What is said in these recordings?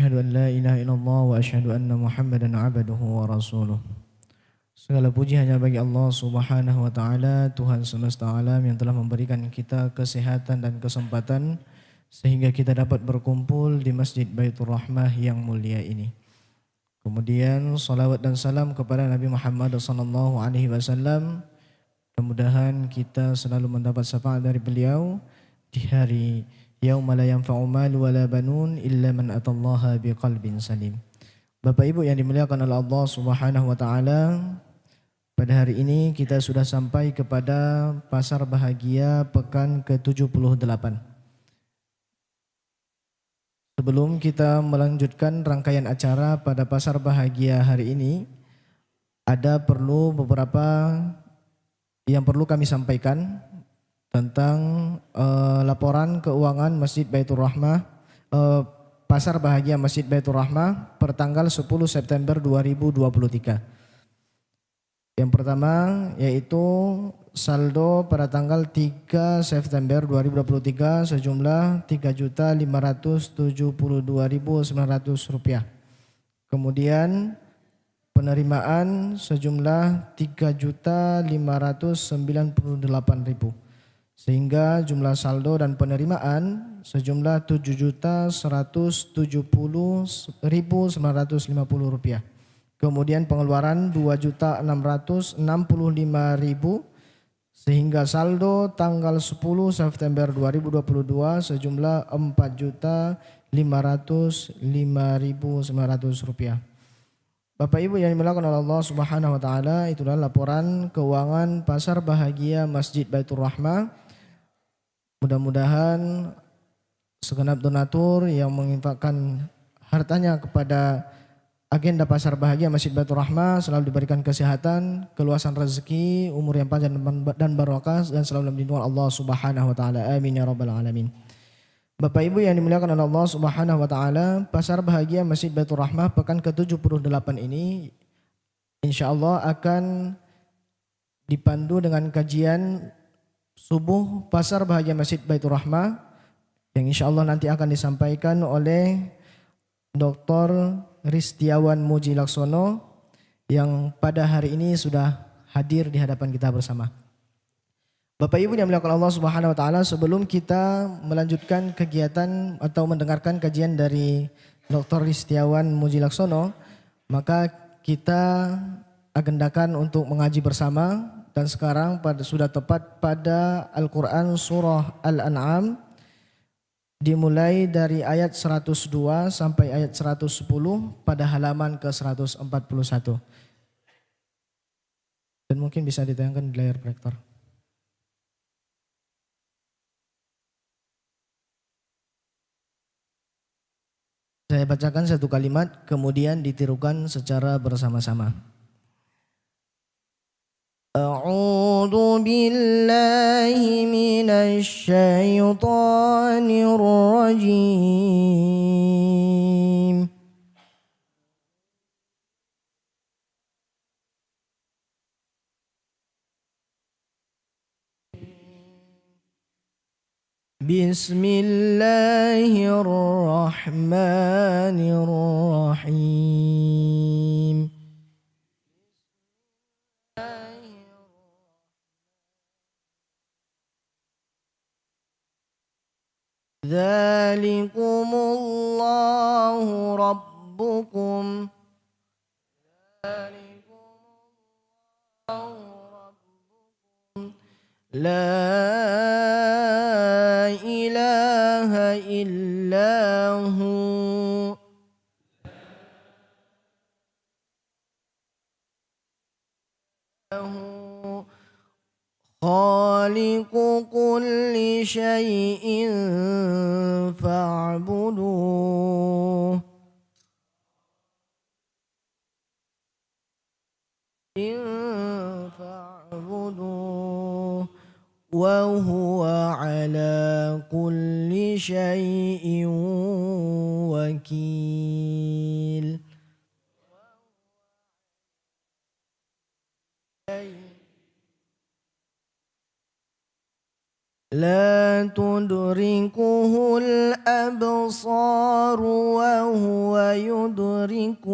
Asyhadu an la ilaha illallah wa asyhadu anna Muhammadan abduhu wa rasuluh. Segala puji hanya bagi Allah Subhanahu wa taala, Tuhan semesta alam yang telah memberikan kita kesehatan dan kesempatan sehingga kita dapat berkumpul di Masjid Baitur Rahmah yang mulia ini. Kemudian salawat dan salam kepada Nabi Muhammad sallallahu alaihi wasallam. Mudah-mudahan kita selalu mendapat syafaat dari beliau di hari yauma la yanfa'u malu wala banun illa man atallaha biqalbin salim. Bapak Ibu yang dimuliakan oleh Allah Subhanahu wa taala, pada hari ini kita sudah sampai kepada Pasar Bahagia pekan ke-78. Sebelum kita melanjutkan rangkaian acara pada Pasar Bahagia hari ini, ada beberapa yang perlu kami sampaikan tentang laporan keuangan Masjid Baitur Rahmah, Pasar Bahagia Masjid Baitur Rahmah pertanggal 10 September 2023. Yang pertama yaitu saldo pada tanggal 3 September 2023 sejumlah Rp3.572.900. Kemudian penerimaan sejumlah Rp3.598.000. Sehingga jumlah saldo dan penerimaan sejumlah Rp7.170.950. Kemudian pengeluaran Rp2.665.000 sehingga saldo tanggal 10 September 2022 sejumlah Rp4.505.900. Bapak Ibu yang dimuliakan oleh Allah Subhanahu wa taala, itulah laporan keuangan Pasar Bahagia Masjid Baitur Rahmah. Mudah-mudahan segenap donatur yang menginfakkan hartanya kepada agenda Pasar Bahagia Masjid Baitur Rahmah selalu diberikan kesehatan, keluasan rezeki, umur yang panjang dan barokah, dan selalu dalam lindungan Allah Subhanahu wa taala. Amin ya rabbal alamin. Bapak Ibu yang dimuliakan oleh Allah Subhanahu wa taala, Pasar Bahagia Masjid Baitur Rahmah pekan ke-78 ini insyaallah akan dipandu dengan kajian subuh Pasar Bahagia Masjid Baitur Rahmah yang insyaallah nanti akan disampaikan oleh Dr. Ristiawan Muji Laksono yang pada hari ini sudah hadir di hadapan kita bersama. Bapak Ibu yang dimuliakan Allah Subhanahu wa taala, sebelum kita melanjutkan kegiatan atau mendengarkan kajian dari Dr. Ristiawan Muji Laksono, maka kita agendakan untuk mengaji bersama, dan sekarang sudah tepat pada Al-Qur'an surah Al-An'am dimulai dari ayat 102 sampai ayat 110 pada halaman ke-141. Dan mungkin bisa ditayangkan di layar proyektor. Saya bacakan satu kalimat, kemudian ditirukan secara bersama-sama. A'udzu billahi minasy syaithanir rajim. Bismillahirrahmanirrahim. Dzalikumullahu rabbukum. La ilaha illahu khaliqu kulli syai'in fa'buduh. Fa'buduh wa huwa ala kulli syai'in wakil. La tudrikuhul absar wa huwa يدرك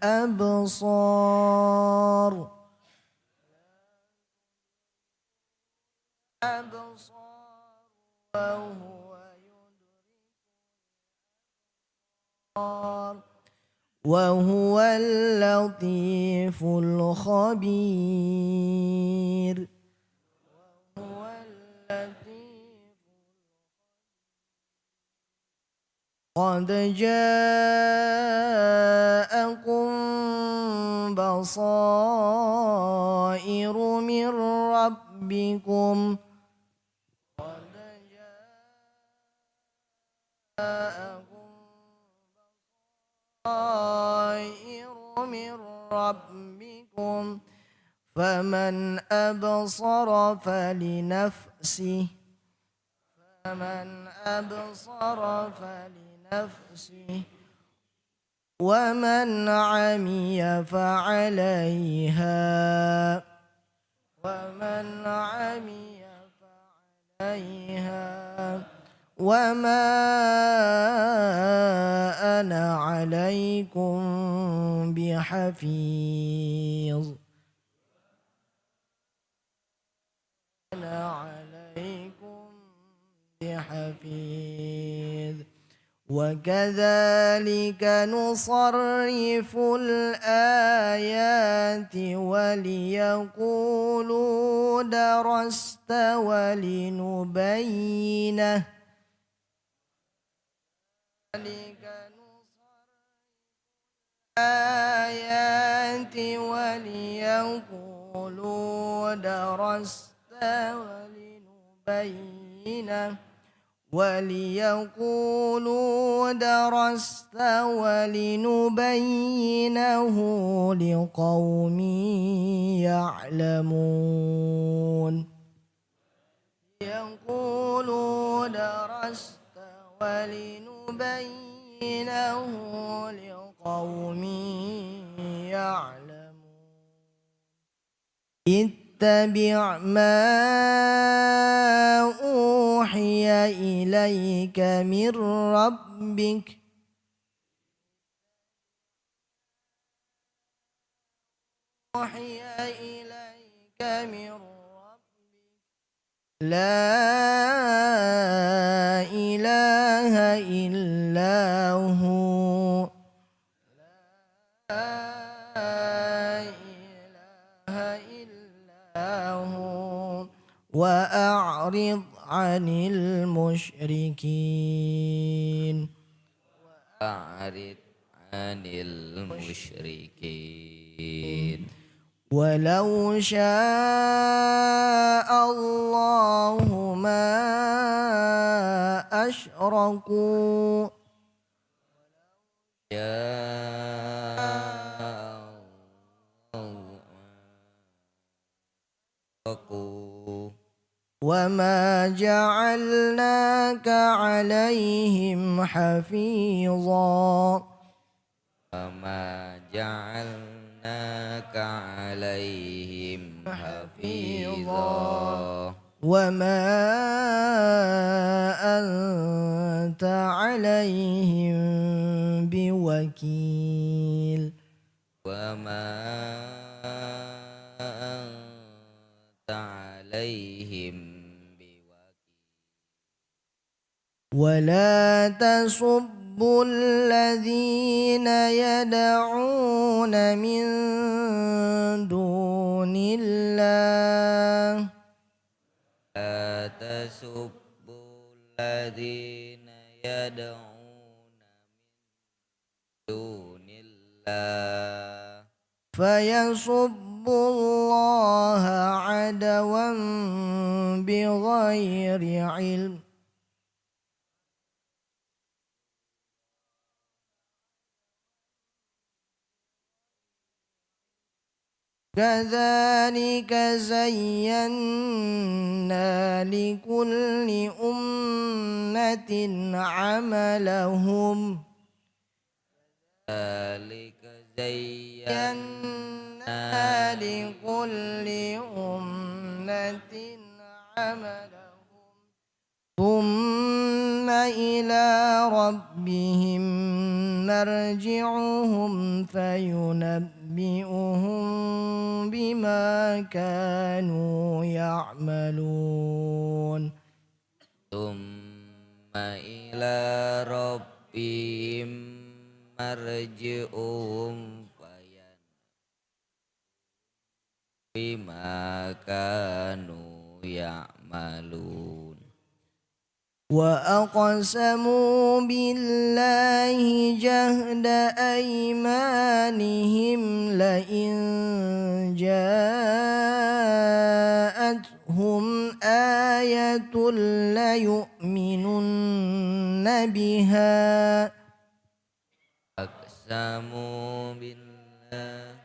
الأبصار وهو اللطيف الخبير. قد جاءكم بصائر من ربكم فمن أبصر فلنفسه ومن عمي فعليها وما أنا عليكم بحفيظ. وكذلك نصرف الآيات وليقولوا درست ولنبينه وليقولوا درست ولنبينه لقوم يعلمون. اتبع ما أوحي إليك من ربك لا إله إلا هو وأعرض عن المشركين. ولو شاء الله ما أشركوا وما جعلناك عليهم حفيظا وما أنت عليهم بوكيل. ولا تسبوا الذين يدعون من دون الله فيسبوا الله عدوا بغير علم كذلك زينا لكل أمة عملهم ثم إلى ربهم مرجعهم فينبئهم بما كانوا يعملون ثم إلى ربهم مرجعهم بما كانوا يعملون وأقسموا بالله جهد أيمانهم لئن جاءتهم آية ليؤمنن بها أقسموا بالله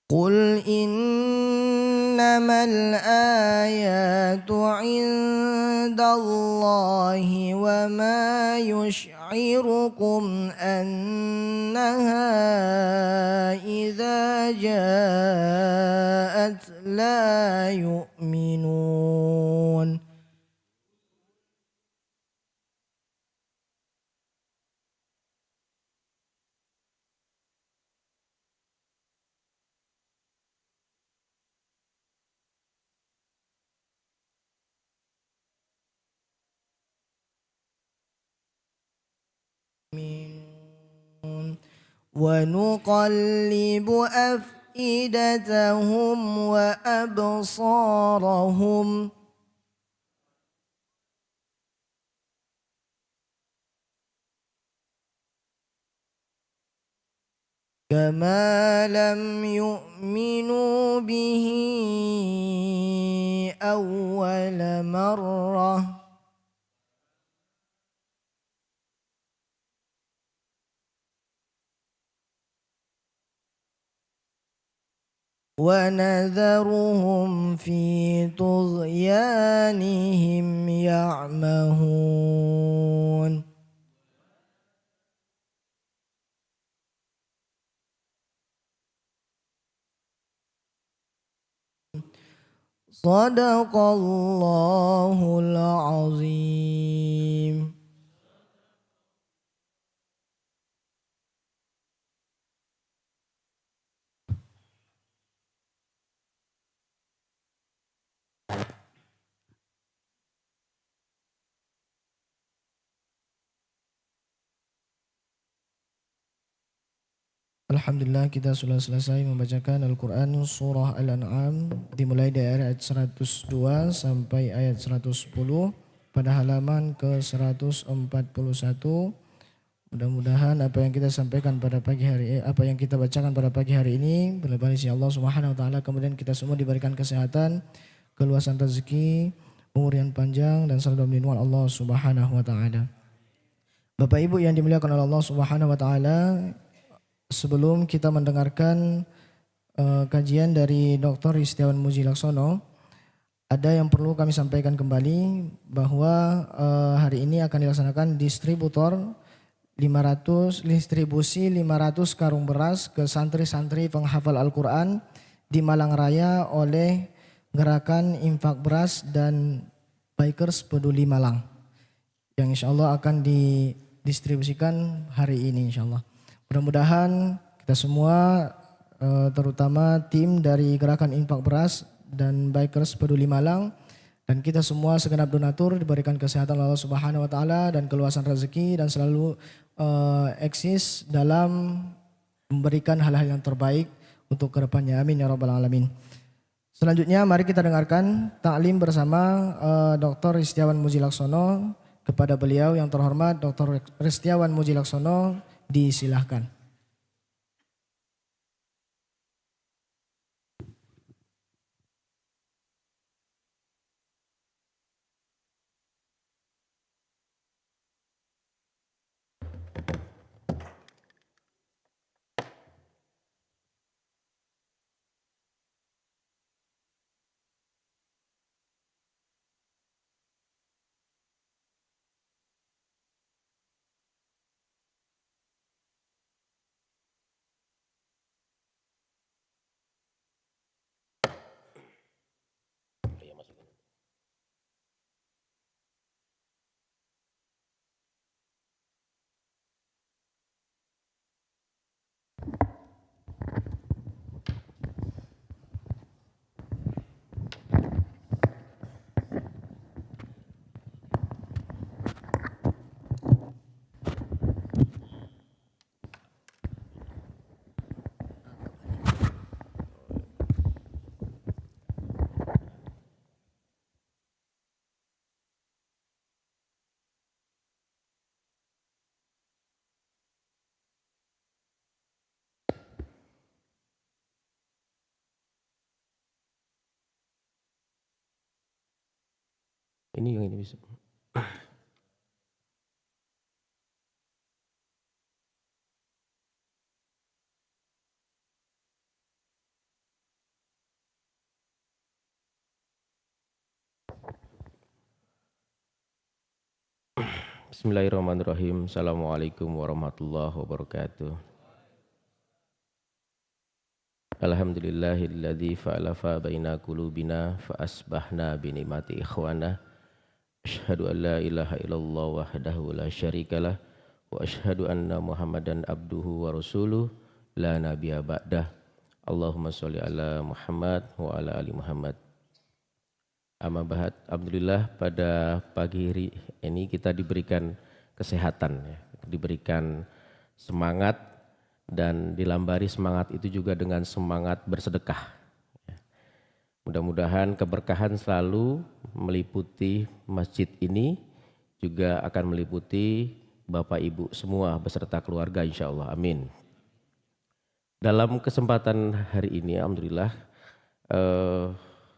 قل إنما الآيات عند الله وما يشعركم أنها إذا جاءت لا يؤمنون ونقلب أفئدتهم وأبصارهم كما لم يؤمنوا به أول مرة ونذرهم في طغيانهم يعمهون صدق الله العظيم. Alhamdulillah kita sudah selesai membacakan Al-Quran surah Al-An'am dimulai dari ayat 102 sampai ayat 110 pada halaman ke-141. Mudah-mudahan apa yang kita sampaikan pada pagi hari apa yang kita bacakan pada pagi hari ini benar-benar isi Allah Subhanahu wa taala, kemudian kita semua diberikan kesehatan, keluasan rezeki, umur yang panjang dan selalu dalam lindungan Allah Subhanahu wa taala. Bapak Ibu yang dimuliakan oleh Allah Subhanahu wa taala, sebelum kita mendengarkan kajian dari Dr. Ristiawan Muji Laksono, ada yang perlu kami sampaikan kembali bahwa hari ini akan dilaksanakan distribusi 500 karung beras ke santri-santri penghafal Al-Quran di Malang Raya oleh Gerakan Infak Beras dan Bikers Peduli Malang, yang insya Allah akan didistribusikan hari ini insya Allah. Mudah-mudahan kita semua terutama tim dari Gerakan Infak Beras dan Bikers Peduli Malang dan kita semua segenap donatur diberikan kesehatan Allah Subhanahu wa taala dan keluasan rezeki dan selalu eksis dalam memberikan hal-hal yang terbaik untuk kedepannya. Amin ya rabbal alamin. Selanjutnya mari kita dengarkan taklim bersama Dr. Ristiawan Muji Laksono. Kepada beliau yang terhormat Dr. Ristiawan Muji Laksono disilahkan. Ini yang ini bisa. Bismillahirrahmanirrahim. Assalamualaikum warahmatullahi wabarakatuh. Alhamdulillahilladzi fa'alafa baina qulubina fa asbahna bi ni'mati ikhwana. Asyhadu an la ilaha illallah wahdahu la syarikalah wa asyhadu anna Muhammadan abduhu wa rasuluh la nabiyya ba'dah. Allahumma sholli ala Muhammad wa ala ali Muhammad. Amma ba'd. Alhamdulillah pada pagi hari ini kita diberikan kesehatan, ya, diberikan semangat dan dilambari semangat itu juga dengan semangat bersedekah. Mudah-mudahan keberkahan selalu meliputi masjid ini, juga akan meliputi Bapak Ibu semua beserta keluarga insya Allah. Amin. Dalam kesempatan hari ini alhamdulillah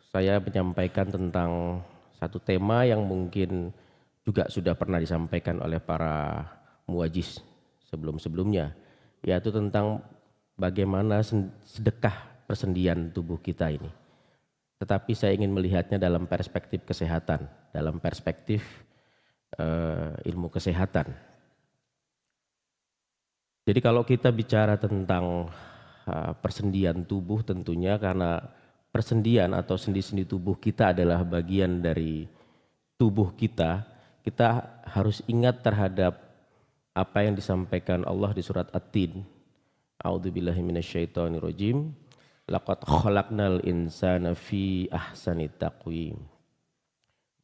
saya menyampaikan tentang satu tema yang mungkin juga sudah pernah disampaikan oleh para muwajiz sebelum-sebelumnya, yaitu tentang bagaimana sedekah persendian tubuh kita ini. Tetapi saya ingin melihatnya dalam perspektif kesehatan, dalam perspektif ilmu kesehatan. Jadi kalau kita bicara tentang persendian tubuh, tentunya karena persendian atau sendi-sendi tubuh kita adalah bagian dari tubuh kita, kita harus ingat terhadap apa yang disampaikan Allah di surat At-Tin. A'udzubillahi minasyaitonirrajim. Laqad khalaqnal insana fi ahsani taqwim.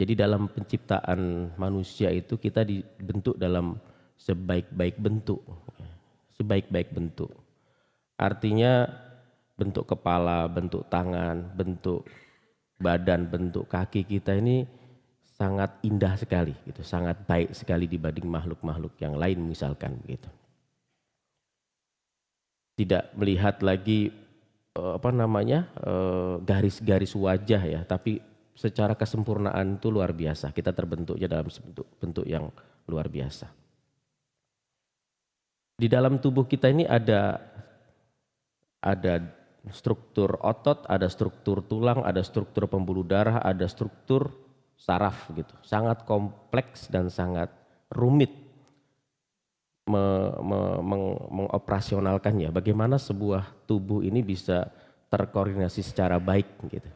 Jadi dalam penciptaan manusia itu kita dibentuk dalam sebaik-baik bentuk. Sebaik-baik bentuk. Artinya bentuk kepala, bentuk tangan, bentuk badan, bentuk kaki kita ini sangat indah sekali, gitu, sangat baik sekali dibanding makhluk-makhluk yang lain misalkan begitu. Tidak melihat lagi garis-garis wajah ya, tapi secara kesempurnaan itu luar biasa. Kita terbentuknya dalam bentuk yang luar biasa. Di dalam tubuh kita ini ada struktur otot, ada struktur tulang, ada struktur pembuluh darah, ada struktur saraf gitu. Sangat kompleks dan sangat rumit mengoperasionalkannya. Bagaimana sebuah tubuh ini bisa terkoordinasi secara baik gitu.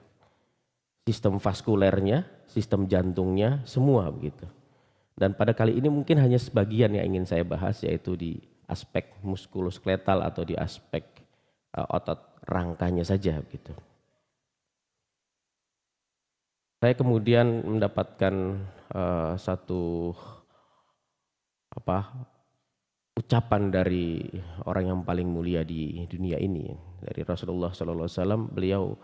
Sistem vaskulernya, sistem jantungnya, semua begitu. Dan pada kali ini mungkin hanya sebagian yang ingin saya bahas, yaitu di aspek muskuloskeletal atau di aspek otot rangkanya saja begitu. Saya kemudian mendapatkan satu ucapan dari orang yang paling mulia di dunia ini, dari Rasulullah SAW. Beliau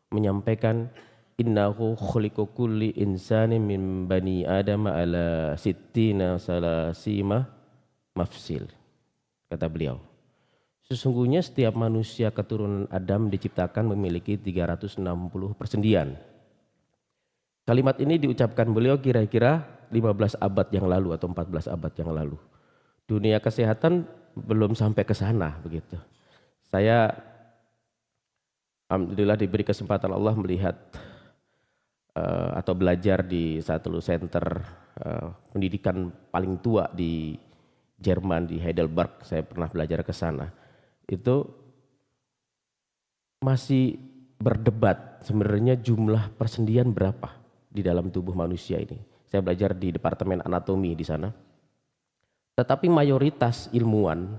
menyampaikan, innahu khuliqu kulli insani min bani adam ala sittina salasima mafsil. Kata beliau, sesungguhnya setiap manusia keturunan Adam diciptakan memiliki 360 persendian. Kalimat ini diucapkan beliau kira-kira 15 abad yang lalu atau 14 abad yang lalu. Dunia kesehatan belum sampai ke sana begitu. Saya alhamdulillah diberi kesempatan Allah melihat atau belajar di satu center pendidikan paling tua di Jerman, di Heidelberg. Saya pernah belajar ke sana. Itu masih berdebat sebenarnya jumlah persendian berapa di dalam tubuh manusia ini. Saya belajar di departemen anatomi di sana. Tetapi mayoritas ilmuwan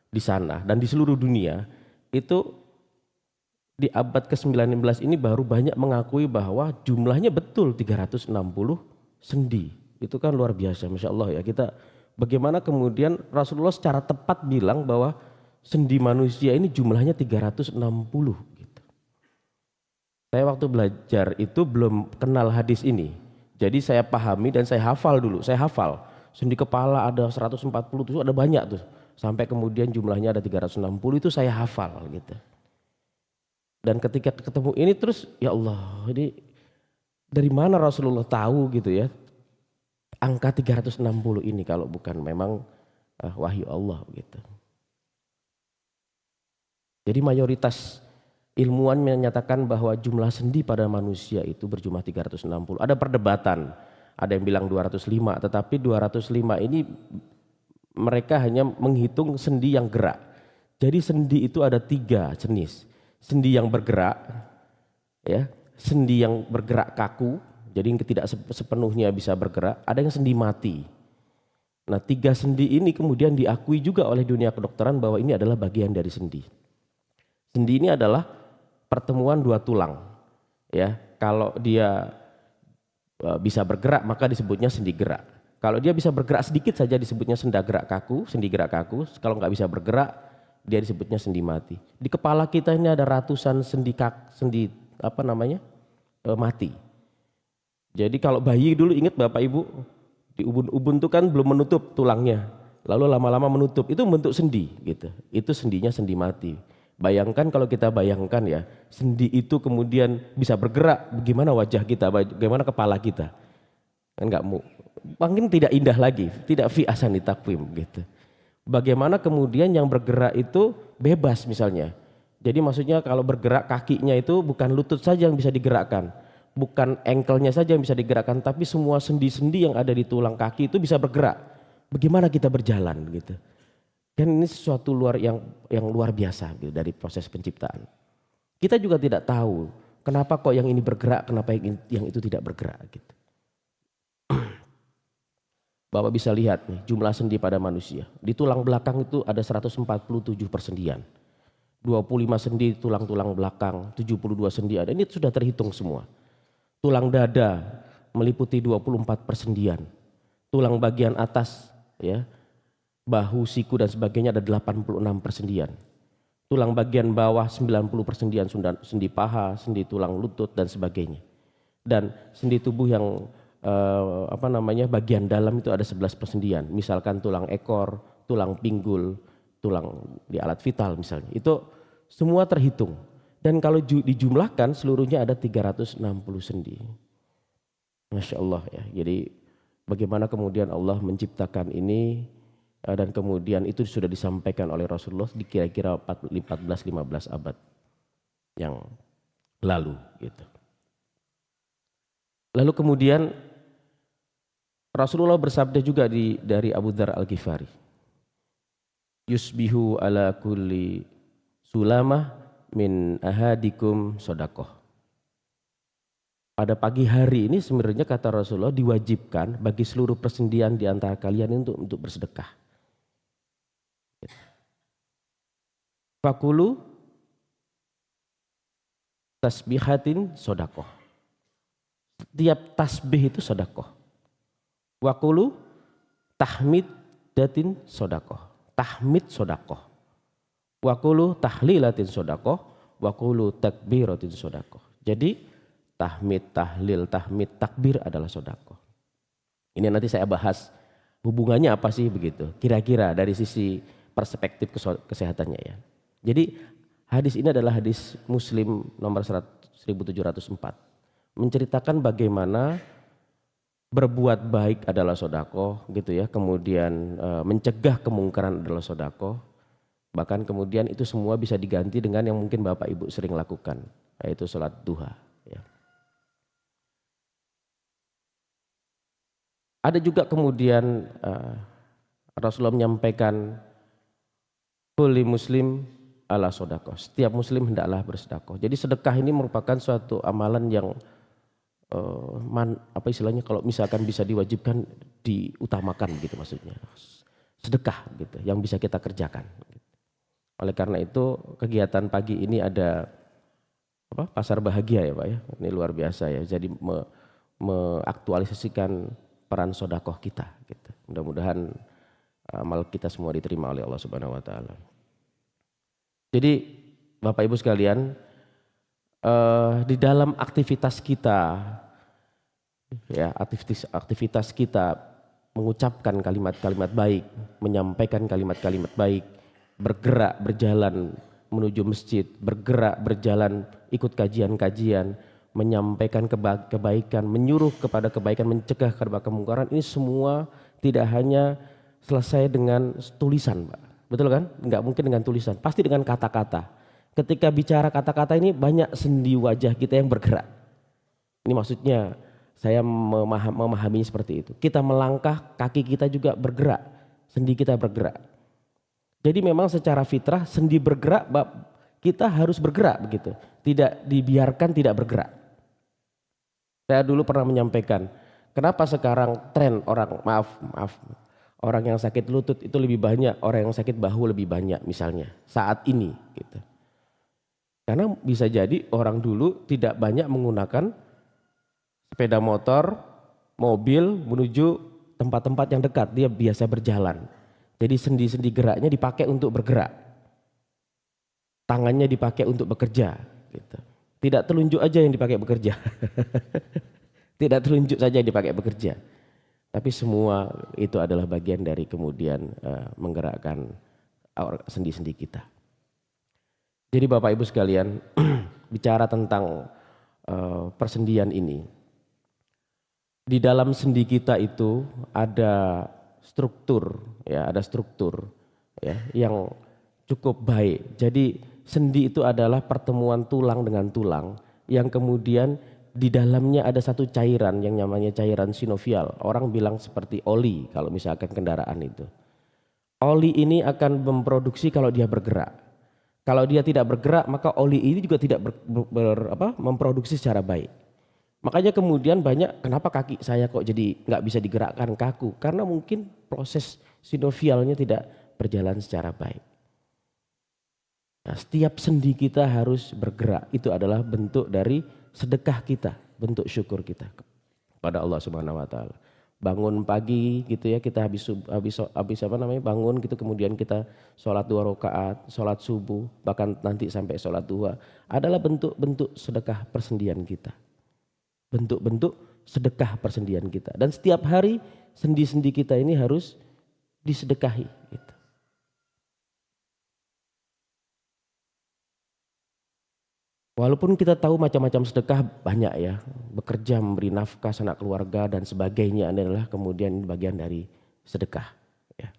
di sana dan di seluruh dunia itu di abad ke-19 ini baru banyak mengakui bahwa jumlahnya betul 360 sendi. Itu kan luar biasa, Masya Allah ya. Kita bagaimana kemudian Rasulullah secara tepat bilang bahwa sendi manusia ini jumlahnya 360 gitu. Saya waktu belajar itu belum kenal hadis ini. Jadi saya pahami dan saya hafal dulu. Saya hafal. Sendi kepala ada 140 itu ada banyak tuh. Sampai kemudian jumlahnya ada 360 itu saya hafal gitu. Dan ketika ketemu ini terus ya Allah, ini dari mana Rasulullah tahu gitu ya. angka 360 ini kalau bukan memang wahyu Allah gitu. Jadi mayoritas ilmuwan menyatakan bahwa jumlah sendi pada manusia itu berjumlah 360. Ada perdebatan, ada yang bilang 205, tetapi 205 ini mereka hanya menghitung sendi yang gerak. Jadi sendi itu ada 3 jenis. Sendi yang bergerak, ya, sendi yang bergerak kaku, jadi yang tidak sepenuhnya bisa bergerak. Ada yang sendi mati. Nah, 3 sendi ini kemudian diakui juga oleh dunia kedokteran bahwa ini adalah bagian dari sendi. Sendi ini adalah pertemuan 2 tulang. Ya, kalau dia bisa bergerak maka disebutnya sendi gerak. Kalau dia bisa bergerak sedikit saja disebutnya sendi gerak kaku. Kalau nggak bisa bergerak dia disebutnya sendi mati. Di kepala kita ini ada ratusan sendi mati. Jadi kalau bayi dulu ingat Bapak Ibu di ubun-ubun itu kan belum menutup tulangnya, lalu lama-lama menutup, itu bentuk sendi gitu. Itu sendinya sendi mati. Bayangkan kalau kita bayangkan ya, sendi itu kemudian bisa bergerak, bagaimana wajah kita, bagaimana kepala kita, kan nggak mungkin, tidak indah lagi, tidak fi ahsani taqwim gitu. Bagaimana kemudian yang bergerak itu bebas misalnya. Jadi maksudnya kalau bergerak kakinya itu bukan lutut saja yang bisa digerakkan, bukan ankle-nya saja yang bisa digerakkan, tapi semua sendi-sendi yang ada di tulang kaki itu bisa bergerak. Bagaimana kita berjalan gitu. Kan ini sesuatu yang luar biasa gitu, dari proses penciptaan. Kita juga tidak tahu kenapa kok yang ini bergerak, kenapa yang itu tidak bergerak gitu. Bapak bisa lihat nih jumlah sendi pada manusia. Di tulang belakang itu ada 147 persendian. 25 sendi tulang-tulang belakang, 72 sendi ada. Ini sudah terhitung semua. Tulang dada meliputi 24 persendian. Tulang bagian atas ya, bahu, siku dan sebagainya ada 86 persendian. Tulang bagian bawah 90 persendian, sendi paha, sendi tulang lutut dan sebagainya. Dan sendi tubuh yang bagian dalam itu ada 11 persendian. Misalkan tulang ekor, tulang pinggul, tulang di alat vital misalnya. Itu semua terhitung. Dan kalau dijumlahkan seluruhnya ada 360 sendi. Masya Allah ya. Jadi bagaimana kemudian Allah menciptakan ini, dan kemudian itu sudah disampaikan oleh Rasulullah di kira-kira 14-15 abad yang lalu gitu. Lalu kemudian Rasulullah bersabda juga dari Abu Dzar Al-Ghifari, yusbihu ala kulli sulamah min ahadikum sodakoh. Pada pagi hari ini sebenarnya kata Rasulullah diwajibkan bagi seluruh persendian di antara kalian untuk bersedekah. Fakulu tasbihatin sodakoh. Setiap tasbih itu sodakoh. Wakulu tahmid datin sodakoh. Tahmid sodakoh. Wakulu tahlilatin sodakoh. Wakulu takbiratin sodakoh. Jadi tahmid, tahlil, tahmid, takbir adalah sodakoh. Ini nanti saya bahas hubungannya apa sih begitu. Kira-kira dari sisi perspektif kesehatannya ya. Jadi hadis ini adalah hadis Muslim nomor 1704. Menceritakan bagaimana berbuat baik adalah sodakoh gitu ya. Kemudian mencegah kemungkaran adalah sodakoh. Bahkan kemudian itu semua bisa diganti dengan yang mungkin Bapak Ibu sering lakukan, yaitu sholat duha ya. Ada juga kemudian Rasulullah menyampaikan kulli muslim ala sodakoh. Setiap muslim hendaklah bersedekah. Jadi sedekah ini merupakan suatu amalan yang kalau misalkan bisa diwajibkan, diutamakan gitu maksudnya. Sedekah gitu yang bisa kita kerjakan. Oleh karena itu kegiatan pagi ini ada pasar bahagia ya Pak ya. Ini luar biasa ya. Jadi mengaktualisasikan peran sodakoh kita gitu. Mudah-mudahan amal kita semua diterima oleh Allah Subhanahu wa taala. Jadi Bapak Ibu sekalian, di dalam aktivitas kita ya, aktivitas kita mengucapkan kalimat-kalimat baik, menyampaikan kalimat-kalimat baik, bergerak berjalan menuju masjid, bergerak berjalan ikut kajian-kajian, menyampaikan kebaikan, menyuruh kepada kebaikan, mencegah kepada kemungkaran, ini semua tidak hanya selesai dengan tulisan, Pak. Betul kan? Enggak mungkin dengan tulisan, pasti dengan kata-kata. Ketika bicara kata-kata ini banyak sendi wajah kita yang bergerak. Ini maksudnya saya memahami seperti itu. Kita melangkah, kaki kita juga bergerak, sendi kita bergerak. Jadi memang secara fitrah sendi bergerak, kita harus bergerak begitu. Tidak dibiarkan tidak bergerak. Saya dulu pernah menyampaikan, kenapa sekarang tren orang orang yang sakit lutut itu lebih banyak, orang yang sakit bahu lebih banyak misalnya saat ini gitu. Karena bisa jadi orang dulu tidak banyak menggunakan sepeda motor, mobil menuju tempat-tempat yang dekat, dia biasa berjalan. Jadi sendi-sendi geraknya dipakai untuk bergerak. Tangannya dipakai untuk bekerja gitu. Tidak telunjuk aja yang dipakai bekerja. Tidak telunjuk saja yang dipakai bekerja. Tapi semua itu adalah bagian dari kemudian menggerakkan sendi-sendi kita. Jadi Bapak Ibu sekalian, bicara tentang persendian ini. Di dalam sendi kita itu ada struktur ya, yang cukup baik. Jadi sendi itu adalah pertemuan tulang dengan tulang yang kemudian di dalamnya ada satu cairan yang namanya cairan sinovial. Orang bilang seperti oli kalau misalkan kendaraan itu. Oli ini akan memproduksi kalau dia bergerak. Kalau dia tidak bergerak maka oli ini juga tidak memproduksi secara baik. Makanya kemudian banyak kenapa kaki saya kok jadi nggak bisa digerakkan kaku, karena mungkin proses sinovialnya tidak berjalan secara baik. Nah, setiap sendi kita harus bergerak, itu adalah bentuk dari sedekah kita, bentuk syukur kita kepada Allah Subhanahu wa taala. Bangun pagi gitu ya, kita habis bangun gitu, kemudian kita sholat 2 rakaat, sholat subuh, bahkan nanti sampai sholat duha, adalah bentuk-bentuk sedekah persendian kita. Bentuk-bentuk sedekah persendian kita. Dan setiap hari sendi-sendi kita ini harus disedekahi gitu. Walaupun kita tahu macam-macam sedekah banyak ya, bekerja, memberi nafkah, sanak keluarga dan sebagainya adalah kemudian bagian dari sedekah. Ya.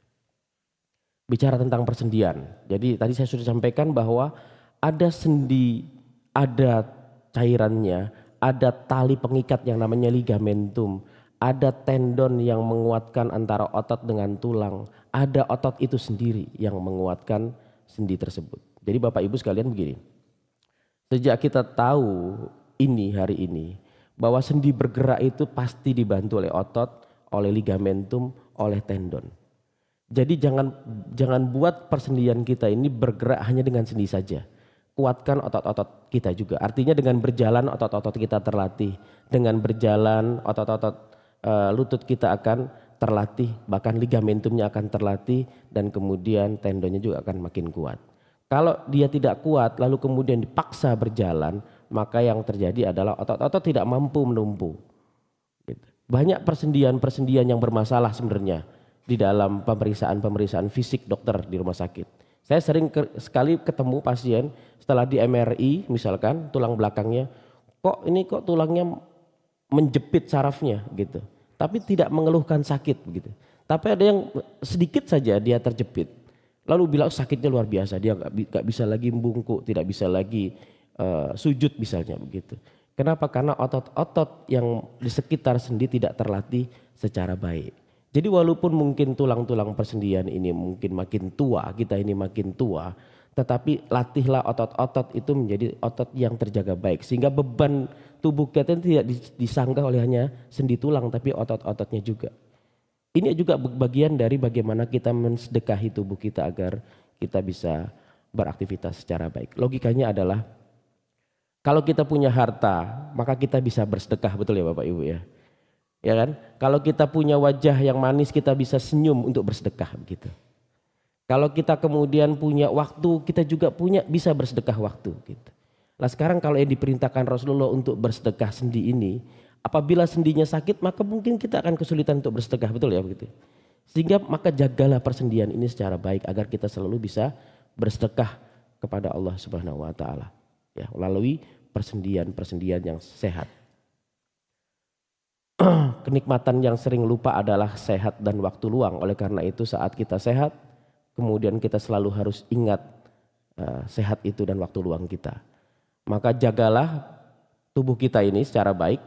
Bicara tentang persendian, jadi tadi saya sudah sampaikan bahwa ada sendi, ada cairannya, ada tali pengikat yang namanya ligamentum, ada tendon yang menguatkan antara otot dengan tulang, ada otot itu sendiri yang menguatkan sendi tersebut. Jadi Bapak Ibu sekalian begini. Sejak kita tahu ini hari ini bahwa sendi bergerak itu pasti dibantu oleh otot, oleh ligamentum, oleh tendon. Jadi jangan buat persendian kita ini bergerak hanya dengan sendi saja. Kuatkan otot-otot kita juga. Artinya dengan berjalan otot-otot kita terlatih, dengan berjalan otot-otot lutut kita akan terlatih, bahkan ligamentumnya akan terlatih dan kemudian tendonnya juga akan makin kuat. Kalau dia tidak kuat lalu kemudian dipaksa berjalan, maka yang terjadi adalah otot-otot tidak mampu menumpu. Banyak persendian-persendian yang bermasalah sebenarnya di dalam pemeriksaan fisik dokter di rumah sakit. Saya sering sekali ketemu pasien setelah di MRI misalkan tulang belakangnya, kok tulangnya menjepit sarafnya gitu. Tapi tidak mengeluhkan sakit begitu. Tapi ada yang sedikit saja dia terjepit. Lalu bilang sakitnya luar biasa, dia gak bisa lagi membungkuk, tidak bisa lagi sujud misalnya begitu. Kenapa? Karena otot-otot yang di sekitar sendi tidak terlatih secara baik. Jadi walaupun mungkin tulang-tulang persendian ini mungkin makin tua, kita ini makin tua, tetapi latihlah otot-otot itu menjadi otot yang terjaga baik. Sehingga beban tubuh kita tidak disanggah oleh hanya sendi tulang, tapi otot-ototnya juga. Ini juga bagian dari bagaimana kita mensedekahi tubuh kita agar kita bisa beraktivitas secara baik. Logikanya adalah kalau kita punya harta, maka kita bisa bersedekah, betul ya Bapak Ibu ya? Ya kan? Kalau kita punya wajah yang manis, kita bisa senyum untuk bersedekah begitu. Kalau kita kemudian punya waktu, kita juga bisa bersedekah waktu gitu. Nah sekarang kalau yang diperintahkan Rasulullah untuk bersedekah sendi ini, apabila sendinya sakit maka mungkin kita akan kesulitan untuk bersedekah, betul ya begitu. Sehingga maka jagalah persendian ini secara baik agar kita selalu bisa bersedekah kepada Allah Subhanahu wa taala. Ya, melalui persendian yang sehat. Kenikmatan yang sering lupa adalah sehat dan waktu luang. Oleh karena itu saat kita sehat, kemudian kita selalu harus ingat sehat itu dan waktu luang kita. Maka jagalah tubuh kita ini secara baik.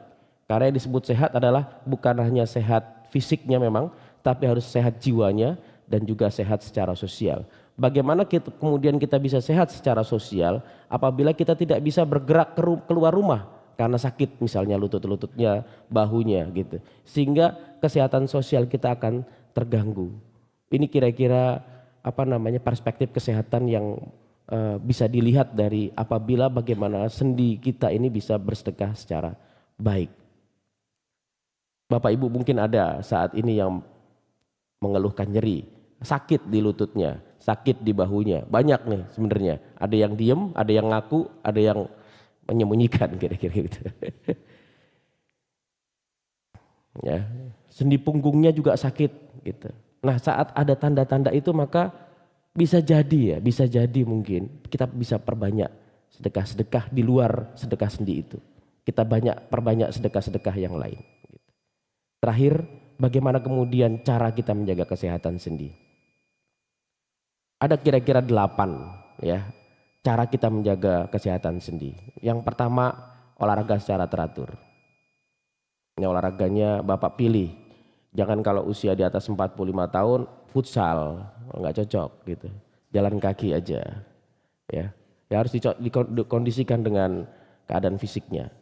Karena yang disebut sehat adalah bukan hanya sehat fisiknya memang, tapi harus sehat jiwanya dan juga sehat secara sosial. Bagaimana kemudian kita bisa sehat secara sosial apabila kita tidak bisa bergerak keluar rumah karena sakit, misalnya lutut-lututnya, bahunya gitu. Sehingga kesehatan sosial kita akan terganggu. Ini kira-kira perspektif kesehatan yang bisa dilihat dari apabila bagaimana sendi kita ini bisa bersedekah secara baik. Bapak Ibu mungkin ada saat ini yang mengeluhkan nyeri, sakit di lututnya, sakit di bahunya. Banyak nih sebenarnya. Ada yang diem, ada yang ngaku, ada yang menyembunyikan kira-kira gitu. Ya, sendi punggungnya juga sakit gitu. Nah, saat ada tanda-tanda itu maka bisa jadi mungkin kita bisa perbanyak sedekah-sedekah di luar sedekah sendi itu. Kita perbanyak sedekah-sedekah yang lain. Terakhir, bagaimana kemudian cara kita menjaga kesehatan sendi? Ada kira-kira 8 ya cara kita menjaga kesehatan sendi. Yang pertama, olahraga secara teratur. Ini olahraganya Bapak pilih. Jangan kalau usia di atas 45 tahun futsal, nggak cocok gitu. Jalan kaki aja. Ya harus dikondisikan dengan keadaan fisiknya.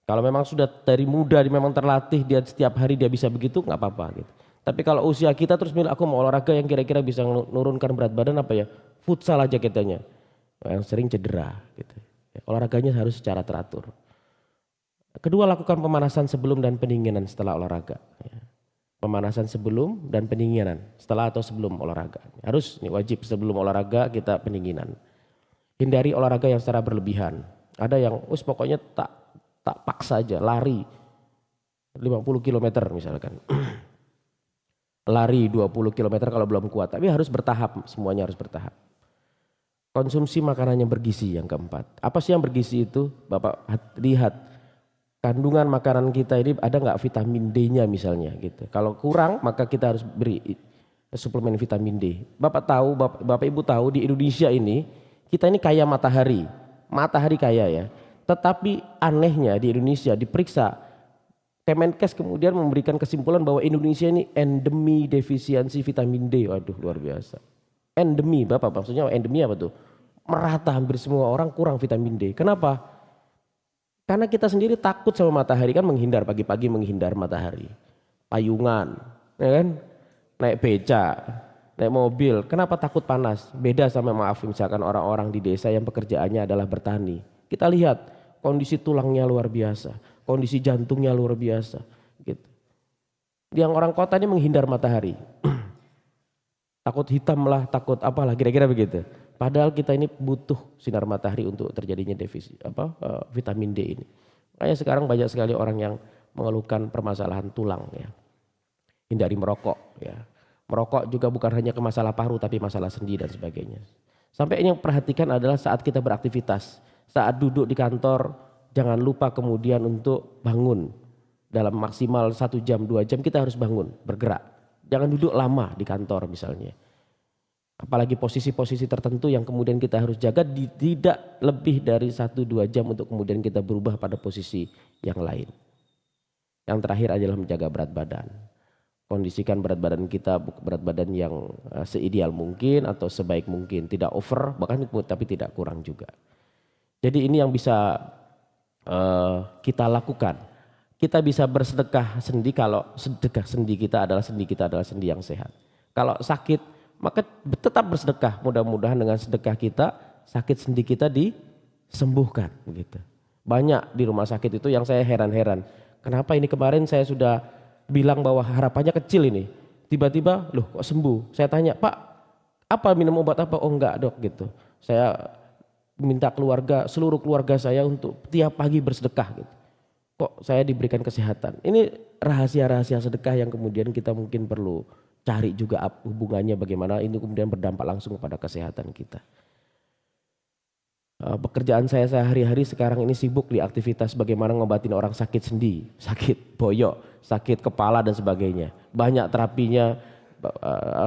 Kalau memang sudah dari muda memang terlatih, dia setiap hari dia bisa begitu, nggak apa-apa gitu. Tapi kalau usia kita terus milih aku mau olahraga yang kira-kira bisa menurunkan berat badan apa ya, futsal aja kitanya, yang sering cedera gitu. Olahraganya harus secara teratur. Kedua, lakukan pemanasan sebelum dan pendinginan setelah olahraga. Pemanasan sebelum dan pendinginan setelah atau sebelum olahraga. Harus, ini wajib sebelum olahraga kita pendinginan. Hindari olahraga yang secara berlebihan. Ada yang pokoknya tak paksa aja lari 50 km misalkan. Lari 20 km kalau belum kuat, tapi harus bertahap, semuanya harus bertahap. Konsumsi makanan yang bergizi yang keempat. Apa sih yang bergizi itu? Bapak lihat kandungan makanan kita ini ada nggak vitamin D-nya misalnya gitu. Kalau kurang maka kita harus beri suplemen vitamin D. Bapak Ibu tahu di Indonesia ini kita ini kaya matahari kaya ya. Tetapi anehnya di Indonesia diperiksa, Kemenkes kemudian memberikan kesimpulan bahwa Indonesia ini endemi defisiensi vitamin D. Waduh, luar biasa. Endemi, Bapak maksudnya endemi apa tuh? Merata hampir semua orang kurang vitamin D. Kenapa? Karena kita sendiri takut sama matahari, kan menghindar pagi-pagi, menghindar matahari. Payungan, ya kan? Naik beca, naik mobil. Kenapa takut panas? Beda sama misalkan orang-orang di desa yang pekerjaannya adalah bertani. Kita lihat kondisi tulangnya luar biasa, kondisi jantungnya luar biasa gitu. Yang orang kota ini menghindar matahari. Takut hitam lah, takut apalah, kira-kira begitu. Padahal kita ini butuh sinar matahari untuk terjadinya defisit vitamin D ini. Makanya sekarang banyak sekali orang yang mengeluhkan permasalahan tulang ya. Hindari merokok ya. Merokok juga bukan hanya ke masalah paru tapi masalah sendi dan sebagainya. Sampai yang perhatikan adalah saat kita beraktivitas. Saat duduk di kantor jangan lupa kemudian untuk bangun. Dalam maksimal 1 jam 2 jam kita harus bangun, bergerak. Jangan duduk lama di kantor misalnya. Apalagi posisi-posisi tertentu yang kemudian kita harus jaga tidak lebih dari 1-2 jam untuk kemudian kita berubah pada posisi yang lain. Yang terakhir adalah menjaga berat badan. Kondisikan berat badan kita berat badan yang seideal mungkin atau sebaik mungkin, tidak over bahkan tapi tidak kurang juga. Jadi ini yang bisa kita lakukan. Kita bisa bersedekah sendi kalau sedekah sendi kita adalah sendi yang sehat. Kalau sakit maka tetap bersedekah. Mudah-mudahan dengan sedekah kita sakit sendi kita disembuhkan begitu. Banyak di rumah sakit itu yang saya heran-heran. Kenapa ini kemarin saya sudah bilang bahwa harapannya kecil ini. Tiba-tiba loh kok sembuh. Saya tanya, "Pak, apa minum obat apa?" "Oh enggak, Dok," gitu. Saya minta seluruh keluarga saya untuk tiap pagi bersedekah gitu. Kok saya diberikan kesehatan. Ini rahasia-rahasia sedekah yang kemudian kita mungkin perlu cari juga hubungannya bagaimana ini kemudian berdampak langsung kepada kesehatan kita. pekerjaan saya sehari-hari sekarang ini sibuk di aktivitas bagaimana ngobatin orang sakit sendi, sakit boyok, sakit kepala dan sebagainya. Banyak terapinya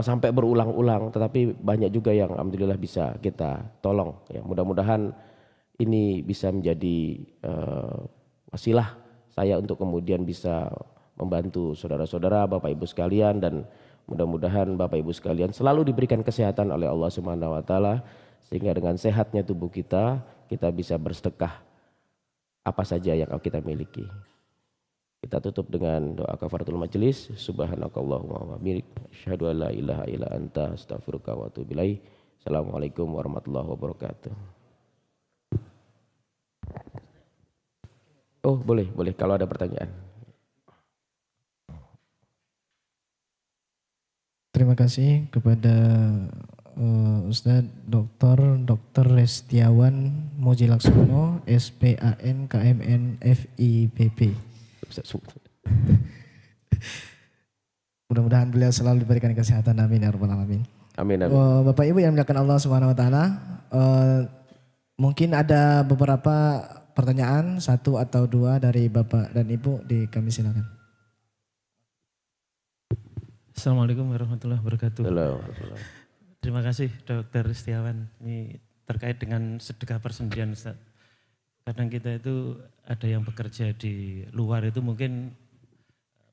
sampai berulang-ulang, tetapi banyak juga yang alhamdulillah bisa kita tolong. Ya, mudah-mudahan ini bisa menjadi wasilah saya untuk kemudian bisa membantu saudara-saudara, Bapak Ibu sekalian, dan mudah-mudahan Bapak Ibu sekalian selalu diberikan kesehatan oleh Allah Subhanahu wa taala, sehingga dengan sehatnya tubuh kita bisa bersedekah apa saja yang kita miliki. Kita tutup dengan doa kafaratul majelis. Subhanakallahumma wa bihamdik, asyhadu an la ilaha illa anta, astaghfiruka wa atubu ilaik. Assalamualaikum warahmatullahi wabarakatuh. Oh, boleh kalau ada pertanyaan. Terima kasih kepada Ustadz Dr. Restiawan Moji Laksono, SPAN KMN FIPP. Mudah-mudahan beliau selalu diberikan kesehatan, amin ya rabbal alamin. Amin. Bapak Ibu yang dimuliakan Allah Subhanahu wa taala, mungkin ada beberapa pertanyaan, satu atau dua dari Bapak dan Ibu, kami silakan. Assalamualaikum warahmatullahi wabarakatuh. Halo. Terima kasih Dr. Setiawan. Ini terkait dengan sedekah persendian, Ustaz. Kadang kita itu ada yang bekerja di luar itu mungkin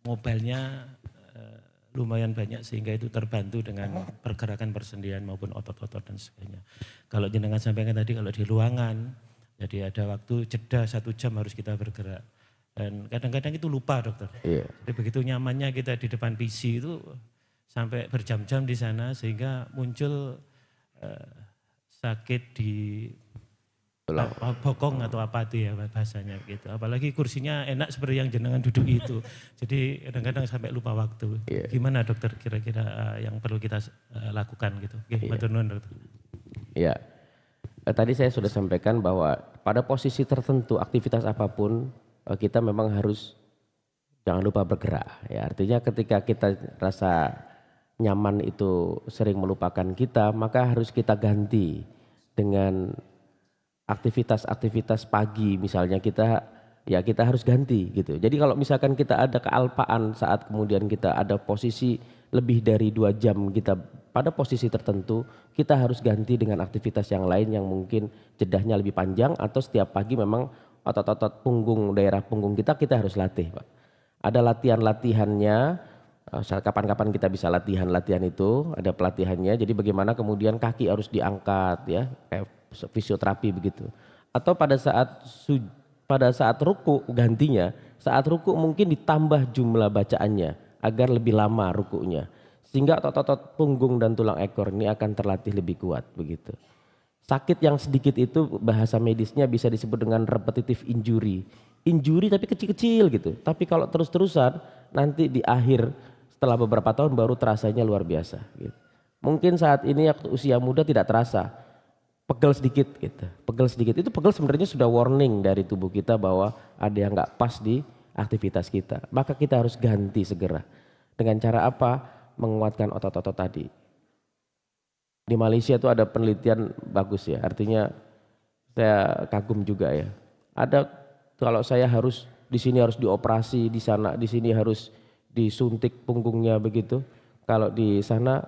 mobilnya lumayan banyak sehingga itu terbantu dengan pergerakan persendian maupun otot-otot dan sebagainya. Kalau jenengan sampaikan tadi kalau di ruangan, jadi ada waktu jeda 1 jam harus kita bergerak. Dan kadang-kadang itu lupa dokter. Iya. Jadi begitu nyamannya kita di depan PC itu sampai berjam-jam di sana sehingga muncul sakit di bokong atau apa itu ya bahasanya gitu. Apalagi kursinya enak seperti yang jenengan duduk itu. Jadi kadang-kadang sampai lupa waktu. Yeah. Gimana dokter kira-kira yang perlu kita lakukan gitu. Matur nuwun dokter. Ya, tadi saya sudah sampaikan bahwa pada posisi tertentu aktivitas apapun kita memang harus jangan lupa bergerak. Ya, artinya ketika kita rasa nyaman itu sering melupakan kita, maka harus kita ganti dengan aktivitas-aktivitas pagi misalnya kita harus ganti gitu. Jadi kalau misalkan kita ada kealpaan saat kemudian kita ada posisi lebih dari 2 jam kita pada posisi tertentu, kita harus ganti dengan aktivitas yang lain yang mungkin jedahnya lebih panjang, atau setiap pagi memang otot-otot punggung, daerah punggung kita harus latih, Pak. Ada latihan-latihannya, kapan-kapan kita bisa latihan itu, ada pelatihannya. Jadi bagaimana kemudian kaki harus diangkat ya, kayak fisioterapi begitu. Atau pada saat ruku gantinya, saat ruku mungkin ditambah jumlah bacaannya agar lebih lama rukunya. Sehingga otot-otot punggung dan tulang ekor ini akan terlatih lebih kuat begitu. Sakit yang sedikit itu bahasa medisnya bisa disebut dengan repetitive injury. Injury tapi kecil-kecil gitu. Tapi kalau terus-terusan nanti di akhir setelah beberapa tahun baru terasanya luar biasa gitu. Mungkin saat ini waktu usia muda tidak terasa. Pegel sedikit gitu. Pegel sedikit itu sebenarnya sudah warning dari tubuh kita bahwa ada yang nggak pas di aktivitas kita. Maka kita harus ganti segera. Dengan cara apa? Menguatkan otot-otot tadi. Di Malaysia itu ada penelitian bagus ya. Artinya saya kagum juga ya. Ada kalau saya harus di sini harus dioperasi, di sana di sini harus disuntik punggungnya begitu. Kalau di sana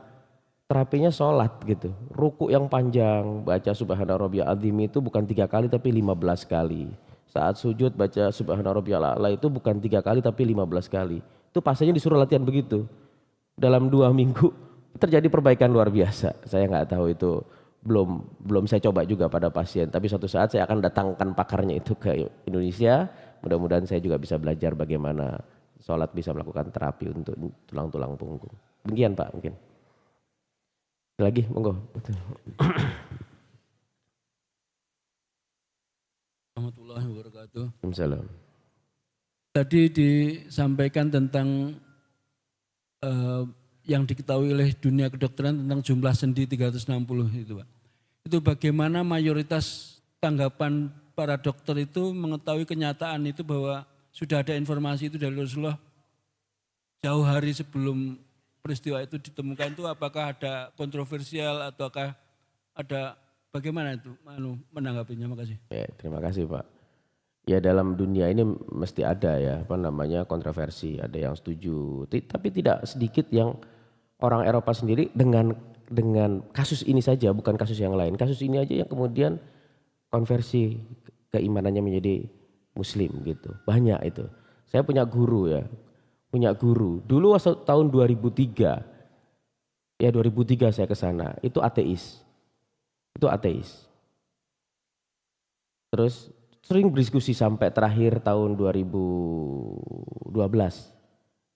terapinya sholat gitu, ruku yang panjang, baca subhana rabbiyal azim itu bukan 3 kali tapi 15 kali. Saat sujud baca subhana rabbiyal a'la itu bukan 3 kali tapi 15 kali. Itu pasiennya disuruh latihan begitu. Dalam 2 minggu terjadi perbaikan luar biasa. Saya nggak tahu itu, belum saya coba juga pada pasien. Tapi suatu saat saya akan datangkan pakarnya itu ke Indonesia. Mudah-mudahan saya juga bisa belajar bagaimana sholat bisa melakukan terapi untuk tulang-tulang punggung. Demikian Pak mungkin. Lagi, monggo. Warahmatullahi wabarakatuh. Waalaikumsalam. Tadi disampaikan tentang yang diketahui oleh dunia kedokteran tentang jumlah sendi 360 itu Pak. Itu bagaimana mayoritas tanggapan para dokter itu mengetahui kenyataan itu bahwa sudah ada informasi itu dari Rasulullah jauh hari sebelum peristiwa itu ditemukan, itu apakah ada kontroversial ataukah ada Bagaimana itu menanggapinya? Makasih. Ya, terima kasih Pak. Ya dalam dunia ini mesti ada ya kontroversi, ada yang setuju, tapi tidak sedikit yang orang Eropa sendiri dengan kasus ini saja, bukan kasus yang lain. Kasus ini aja yang kemudian konversi keimanannya menjadi Muslim gitu. Banyak itu. Saya punya guru ya, Dulu tahun 2003, ya 2003 saya ke sana, itu ateis. Terus sering berdiskusi sampai terakhir tahun 2012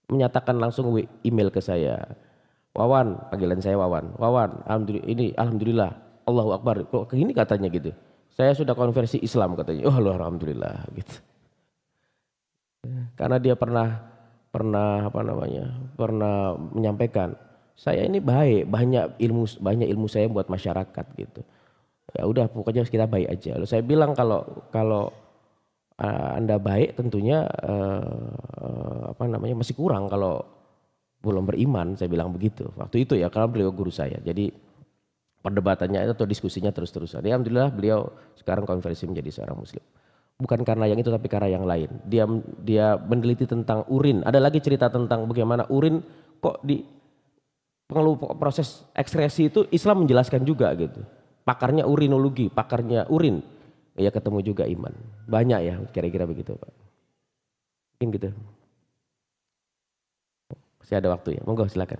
menyatakan langsung email ke saya, Wawan, panggilan saya Wawan, alhamdulillah, Allahu Akbar, kok gini katanya gitu. Saya sudah konversi Islam katanya, oh alhamdulillah gitu. Karena dia pernah menyampaikan, saya ini baik, banyak ilmu saya buat masyarakat gitu. Ya udah pokoknya kita baik aja. Lalu saya bilang kalau Anda baik tentunya masih kurang kalau belum beriman, saya bilang begitu. Waktu itu ya, kalau beliau guru saya. Jadi perdebatannya atau diskusinya terus-terusan. Ya, alhamdulillah beliau sekarang konversi menjadi seorang Muslim. Bukan karena yang itu tapi karena yang lain. Dia meneliti tentang urin. Ada lagi cerita tentang bagaimana urin kok di proses ekskresi itu Islam menjelaskan juga gitu. Pakarnya urinologi, pakarnya urin. Ya ketemu juga iman. Banyak ya kira-kira begitu Pak. Mungkin gitu. Masih ada waktu ya, monggo silakan.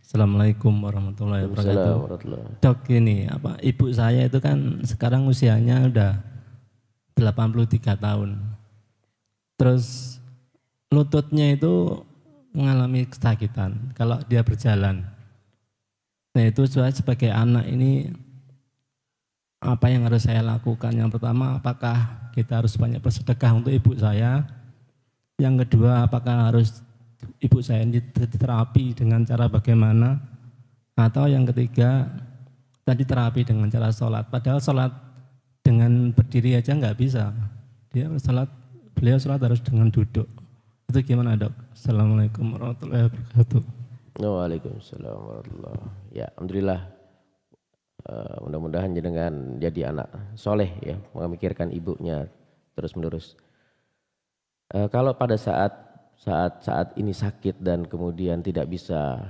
Assalamualaikum warahmatullahi wabarakatuh. Dok, ini ibu saya itu kan sekarang usianya udah 83 tahun. Terus lututnya itu mengalami kesakitan kalau dia berjalan. Nah itu saya sebagai anak ini apa yang harus saya lakukan? Yang pertama, apakah kita harus banyak bersedekah untuk ibu saya? Yang kedua, apakah harus ibu saya ini terapi dengan cara bagaimana? Atau yang ketiga, tadi terapi dengan cara sholat. Padahal sholat dengan berdiri aja nggak bisa. Beliau sholat harus dengan duduk. Itu gimana dok? Assalamualaikum warahmatullahi wabarakatuh. Waalaikumsalam warahmatullahi wabarakatuh. Ya alhamdulillah. Mudah-mudahan dengan jadi anak soleh ya, memikirkan ibunya terus menerus. Kalau pada saat ini sakit dan kemudian tidak bisa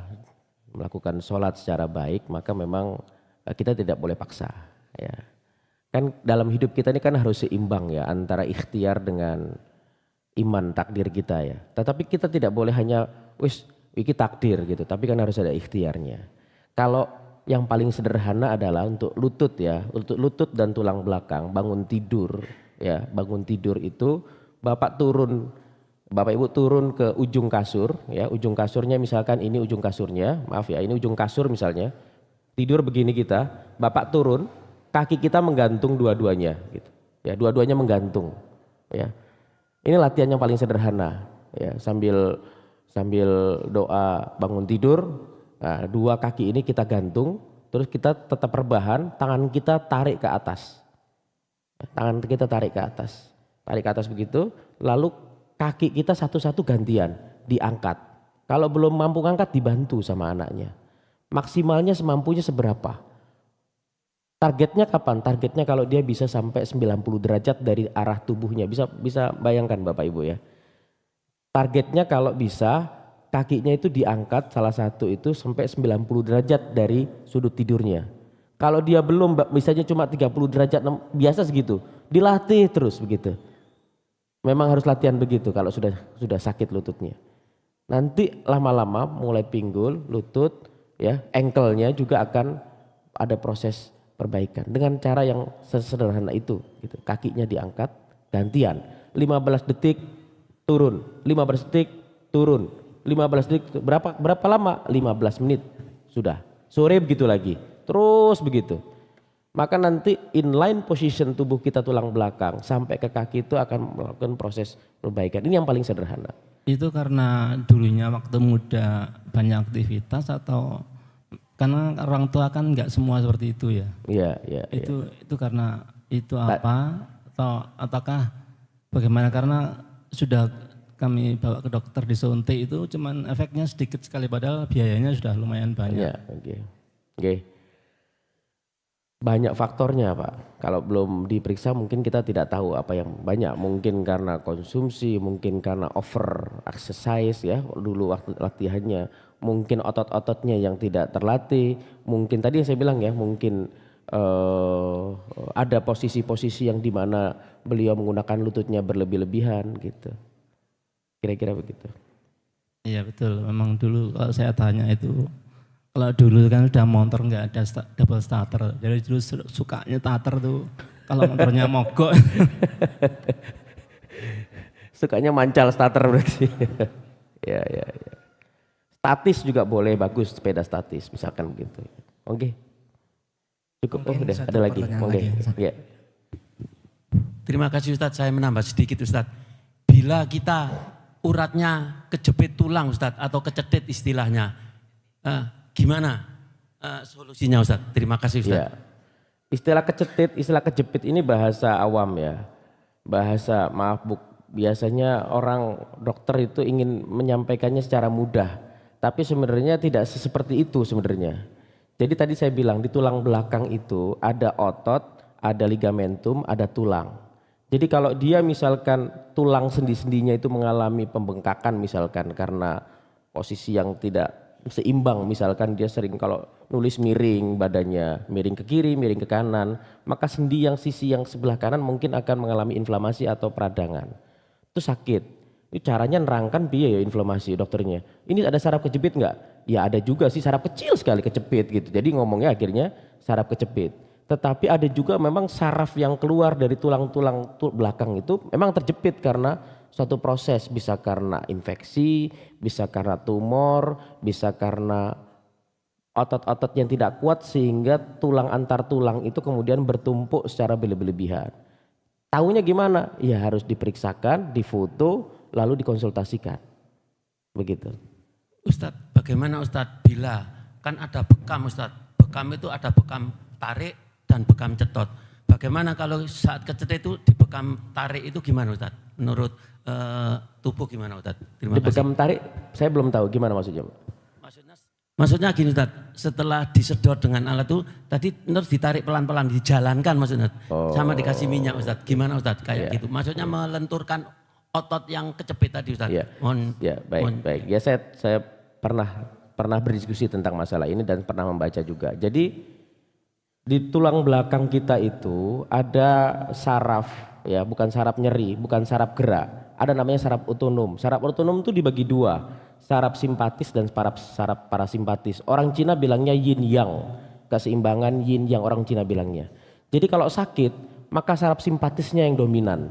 melakukan sholat secara baik, maka memang kita tidak boleh paksa ya. Kan dalam hidup kita ini kan harus seimbang ya antara ikhtiar dengan iman takdir kita ya. Tetapi kita tidak boleh hanya iki takdir gitu, tapi kan harus ada ikhtiarnya. Kalau yang paling sederhana adalah untuk lutut ya, untuk lutut dan tulang belakang, bangun tidur ya, bangun tidur itu Bapak Ibu turun ke ujung kasur ya, ujung kasurnya misalkan ini ujung kasurnya, maaf ya, ini ujung kasur misalnya. Tidur begini kita, Bapak turun, kaki kita menggantung dua-duanya gitu. Ya, dua-duanya menggantung ya. Ini latihan yang paling sederhana ya, sambil doa bangun tidur. Nah, dua kaki ini kita gantung, terus kita tetap rebahan, tangan kita tarik ke atas. Tangan kita tarik ke atas. Tarik ke atas begitu, lalu kaki kita satu-satu gantian diangkat. Kalau belum mampu ngangkat dibantu sama anaknya. Maksimalnya semampunya seberapa. Targetnya kapan? Targetnya kalau dia bisa sampai 90 derajat dari arah tubuhnya. Bisa bayangkan Bapak Ibu ya. Targetnya kalau bisa kakinya itu diangkat salah satu itu sampai 90 derajat dari sudut tidurnya. Kalau dia belum misalnya cuma 30 derajat biasa segitu, dilatih terus begitu. Memang harus latihan begitu kalau sudah sakit lututnya. Nanti lama-lama mulai pinggul, lutut, ya, ankle-nya juga akan ada proses perbaikan dengan cara yang sesederhana itu. Gitu. Kakinya diangkat, gantian, 15 detik turun, 15 detik turun, 15 detik berapa lama? 15 menit sudah. Sore begitu lagi, terus begitu. Maka nanti inline position tubuh kita tulang belakang sampai ke kaki itu akan melakukan proses perbaikan. Ini yang paling sederhana. Itu karena dulunya waktu muda banyak aktivitas atau karena orang tua kan nggak semua seperti itu ya? Iya. Itu karena itu apa? Ataukah bagaimana? Karena sudah kami bawa ke dokter disuntik itu cuman efeknya sedikit sekali padahal biayanya sudah lumayan banyak. Ya, oke. Banyak faktornya Pak. Kalau belum diperiksa mungkin kita tidak tahu apa yang banyak. Mungkin karena konsumsi, mungkin karena over exercise ya dulu waktu latihannya. Mungkin otot-ototnya yang tidak terlatih. Mungkin tadi yang saya bilang ya mungkin ada posisi-posisi yang dimana beliau menggunakan lututnya berlebih-lebihan gitu. Kira-kira begitu. Iya betul, memang dulu kalau saya tanya itu, kalau dulu kan udah motor nggak ada double starter, jadi dulu sukanya starter tuh kalau motornya mogok. Sukanya mancal starter berarti. Ya. Statis juga boleh, bagus sepeda statis misalkan begitu. Oke. Cukup, udah ada lagi. Oke. Ya. Terima kasih Ustadz, saya menambah sedikit Ustadz. Bila kita uratnya kejepit tulang Ustadz atau kecetit istilahnya, gimana solusinya Ustadz? Terima kasih Ustadz. Ya. Istilah kejepit ini bahasa awam ya. Bahasa maaf Bu, biasanya orang dokter itu ingin menyampaikannya secara mudah. Tapi sebenarnya tidak seperti itu sebenarnya. Jadi tadi saya bilang di tulang belakang itu ada otot, ada ligamentum, ada tulang. Jadi kalau dia misalkan tulang sendi-sendinya itu mengalami pembengkakan misalkan karena posisi yang tidak seimbang, misalkan dia sering kalau nulis miring badannya, miring ke kiri, miring ke kanan, maka sendi yang sisi yang sebelah kanan mungkin akan mengalami inflamasi atau peradangan. Itu sakit. Ini caranya nerangkan piye ya inflamasi dokternya. Ini ada saraf kejepit enggak? Ya ada juga sih, saraf kecil sekali kejepit gitu. Jadi ngomongnya akhirnya saraf kejepit. Tetapi ada juga memang saraf yang keluar dari tulang-tulang belakang itu memang terjepit karena suatu proses, bisa karena infeksi, bisa karena tumor, bisa karena otot-otot yang tidak kuat sehingga tulang antar tulang itu kemudian bertumpuk secara berlebihan. Tahunya gimana? Ya harus diperiksakan, difoto, lalu dikonsultasikan. Begitu. Ustadz, bagaimana Ustadz bila kan ada bekam Ustadz, bekam itu ada bekam tarik dan bekam cetot. Bagaimana kalau saat kecetit itu di bekam tarik itu gimana Ustadz? Menurut tubuh gimana Ustadz? Terima Di kasih. bekam tarik saya belum tahu gimana maksudnya. Maksudnya gini Ustadz, setelah disedot dengan alat itu tadi terus ditarik pelan-pelan, dijalankan maksudnya. Sama dikasih minyak Ustadz. Gimana Ustadz kayak gitu? Maksudnya melenturkan otot yang kecepit tadi Ustadz. Baik. Ya saya pernah berdiskusi tentang masalah ini dan pernah membaca juga. Jadi di tulang belakang kita itu ada saraf, ya bukan saraf nyeri, bukan saraf gerak. Ada namanya saraf otonom. Saraf otonom itu dibagi dua, saraf simpatis dan saraf parasimpatis. Orang Cina bilangnya yin yang, keseimbangan yin yang orang Cina bilangnya. Jadi kalau sakit maka saraf simpatisnya yang dominan,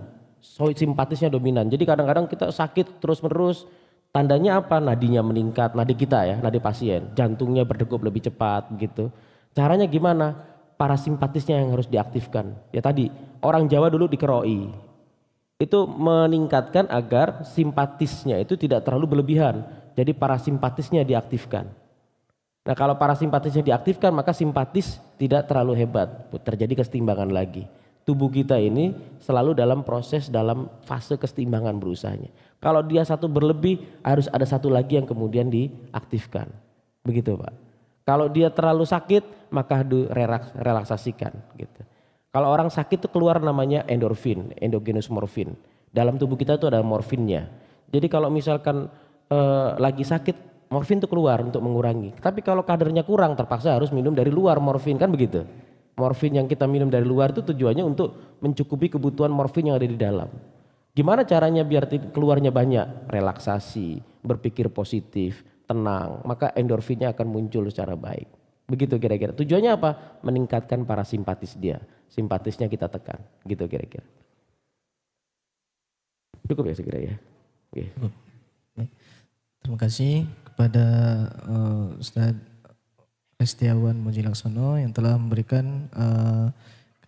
simpatisnya dominan. Jadi kadang-kadang kita sakit terus-menerus, tandanya apa? Nadinya meningkat, nadi kita ya, nadi pasien, jantungnya berdegup lebih cepat gitu. Caranya gimana? Parasimpatisnya yang harus diaktifkan. Ya tadi orang Jawa dulu dikeroi, itu meningkatkan agar simpatisnya itu tidak terlalu berlebihan. Jadi parasimpatisnya diaktifkan. Nah kalau parasimpatisnya diaktifkan maka simpatis tidak terlalu hebat, terjadi kesetimbangan lagi. Tubuh kita ini selalu dalam proses, dalam fase kesetimbangan berusahanya. Kalau dia satu berlebih harus ada satu lagi yang kemudian diaktifkan. Begitu Pak. Kalau dia terlalu sakit maka direlaksasikan gitu. Kalau orang sakit itu keluar namanya endorfin, endogenous morfin. Dalam tubuh kita itu ada morfinnya. Jadi kalau misalkan lagi sakit, morfin itu keluar untuk mengurangi. Tapi kalau kadarnya kurang terpaksa harus minum dari luar morfin, kan begitu. Morfin yang kita minum dari luar itu tujuannya untuk mencukupi kebutuhan morfin yang ada di dalam. Gimana caranya biar keluarnya banyak? Relaksasi, berpikir positif, tenang, maka endorfinnya akan muncul secara baik. Begitu kira-kira. Tujuannya apa? Meningkatkan parasimpatis dia. Simpatisnya kita tekan. Gitu kira-kira. Cukup ya segera ya. Oke. Terima kasih kepada Ustadz Restiawan Mujilaksono yang telah memberikan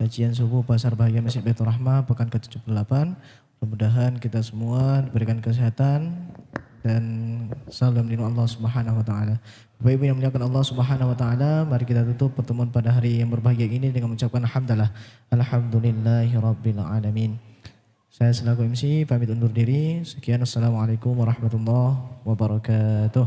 kajian subuh Pasar Bahagia Masjid Baitur Rahmah pekan ke-78. Mudah-mudahan kita semua diberikan kesehatan dan selalu melindungi Allah Subhanahu wa taala. Bapak Ibu yang muliakan Allah Subhanahu wa taala, mari kita tutup pertemuan pada hari yang berbahagia ini dengan mengucapkan alhamdulillah. Alhamdulillahirabbil alamin. Saya selaku MC pamit undur diri. Sekian, assalamualaikum warahmatullahi wabarakatuh.